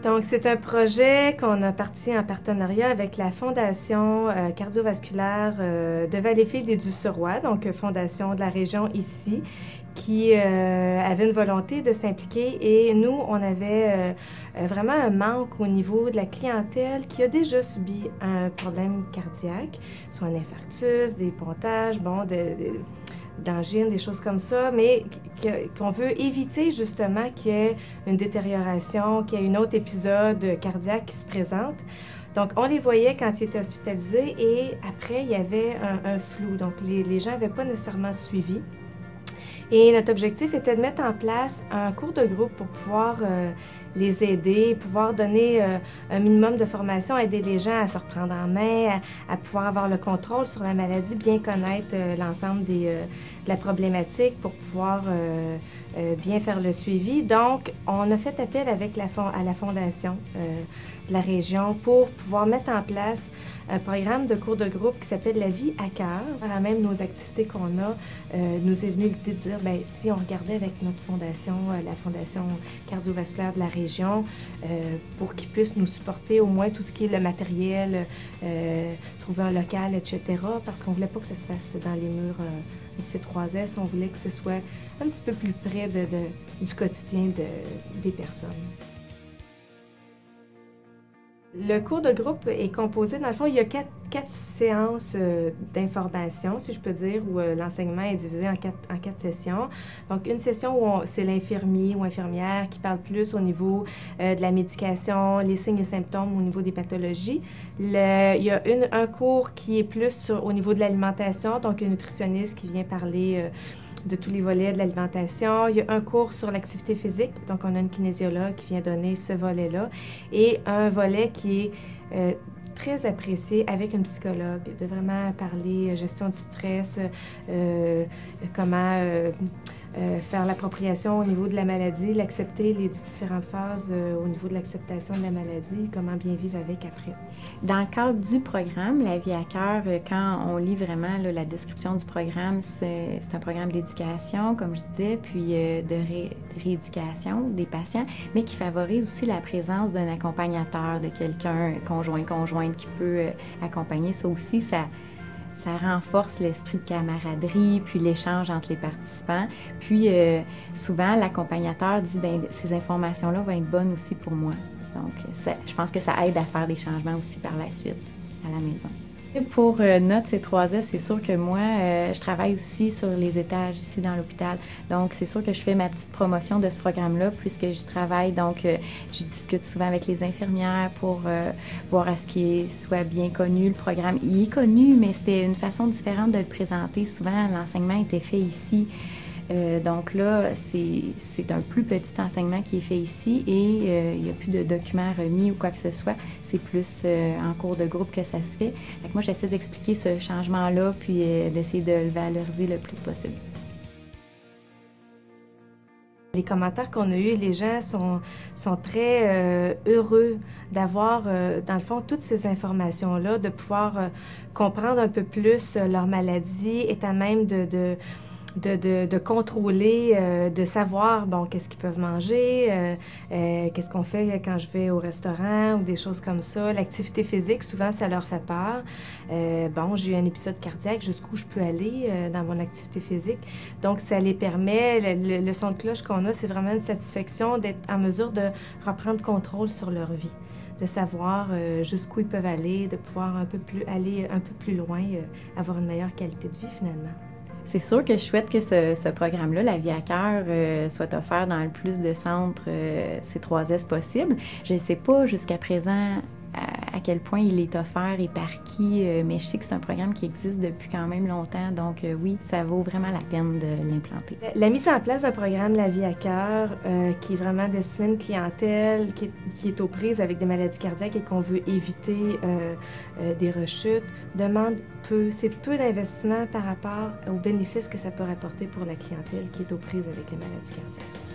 Donc, c'est un projet qu'on a parti en partenariat avec la Fondation cardiovasculaire de Valleyfield et du Suroît, donc fondation de la région ici, qui avait une volonté de s'impliquer. Et nous, on avait vraiment un manque au niveau de la clientèle qui a déjà subi un problème cardiaque, soit un infarctus, des pontages, bon, d'angines, des choses comme ça, mais qu'on veut éviter justement qu'il y ait une détérioration, qu'il y ait un autre épisode cardiaque qui se présente. Donc, on les voyait quand ils étaient hospitalisés et après, il y avait un flou. Donc, les gens n'avaient pas nécessairement de suivi. Et notre objectif était de mettre en place un cours de groupe pour pouvoir les aider, pouvoir donner un minimum de formation, aider les gens à se reprendre en main, à pouvoir avoir le contrôle sur la maladie, bien connaître l'ensemble de la problématique pour pouvoir bien faire le suivi. Donc, on a fait appel avec à la Fondation de la région pour pouvoir mettre en place un programme de cours de groupe qui s'appelle La vie à cœur. Par même nos activités qu'on a, nous est venu l'idée de dire, bien, si on regardait avec notre fondation, la Fondation cardiovasculaire de la région, pour qu'ils puissent nous supporter au moins tout ce qui est le matériel, trouver un local, etc., parce qu'on ne voulait pas que ça se fasse dans les murs du C3S, on voulait que ce soit un petit peu plus près du quotidien des personnes. Le cours de groupe est composé, dans le fond, il y a quatre séances d'information, si je peux dire, où l'enseignement est divisé en quatre sessions. Donc, une session où c'est l'infirmier ou infirmière qui parle plus au niveau de la médication, les signes et symptômes au niveau des pathologies. Il y a un cours qui est plus au niveau de l'alimentation, donc un nutritionniste qui vient parler de tous les volets de l'alimentation. Il y a un cours sur l'activité physique, donc on a une kinésiologue qui vient donner ce volet-là, et un volet qui est très apprécié avec une psychologue, de vraiment parler gestion du stress, comment faire l'appropriation au niveau de la maladie, l'accepter, les différentes phases au niveau de l'acceptation de la maladie, comment bien vivre avec après. Dans le cadre du programme, La vie à cœur, quand on lit vraiment là, la description du programme, c'est un programme d'éducation, comme je disais, puis de rééducation des patients, mais qui favorise aussi la présence d'un accompagnateur, de quelqu'un, conjointe, qui peut accompagner. Ça aussi, ça renforce l'esprit de camaraderie, puis l'échange entre les participants. Puis souvent, l'accompagnateur dit, bien, ces informations-là vont être bonnes aussi pour moi. Donc, je pense que ça aide à faire des changements aussi par la suite à la maison. Et pour notre C3S, c'est sûr que moi, je travaille aussi sur les étages ici dans l'hôpital. Donc, c'est sûr que je fais ma petite promotion de ce programme-là puisque j'y travaille. Donc, je discute souvent avec les infirmières pour voir à ce qu'il soit bien connu, le programme. Il est connu, mais c'était une façon différente de le présenter. Souvent, l'enseignement était fait ici. Donc là, c'est un plus petit enseignement qui est fait ici et il n'y a plus de documents remis ou quoi que ce soit. C'est plus en cours de groupe que ça se fait. Donc moi, j'essaie d'expliquer ce changement-là puis d'essayer de le valoriser le plus possible. Les commentaires qu'on a eus, les gens sont très heureux d'avoir, dans le fond, toutes ces informations-là, de pouvoir comprendre un peu plus leur maladie, est à même de contrôler, de savoir, bon, qu'est-ce qu'ils peuvent manger, qu'est-ce qu'on fait quand je vais au restaurant ou des choses comme ça. L'activité physique, souvent, ça leur fait peur. Bon, j'ai eu un épisode cardiaque, jusqu'où je peux aller dans mon activité physique. Donc, ça les permet, le son de cloche qu'on a, c'est vraiment une satisfaction d'être en mesure de reprendre contrôle sur leur vie, de savoir jusqu'où ils peuvent aller, de pouvoir aller un peu plus loin, avoir une meilleure qualité de vie, finalement. C'est sûr que je souhaite que ce programme-là, La vie à cœur, soit offert dans le plus de centres C3S possible. Je ne sais pas jusqu'à présent à quel point il est offert et par qui, mais je sais que c'est un programme qui existe depuis quand même longtemps, donc oui, ça vaut vraiment la peine de l'implanter. La mise en place d'un programme La vie à cœur qui est vraiment destiné à une clientèle qui est aux prises avec des maladies cardiaques et qu'on veut éviter des rechutes, demande c'est peu d'investissement par rapport aux bénéfices que ça peut rapporter pour la clientèle qui est aux prises avec les maladies cardiaques.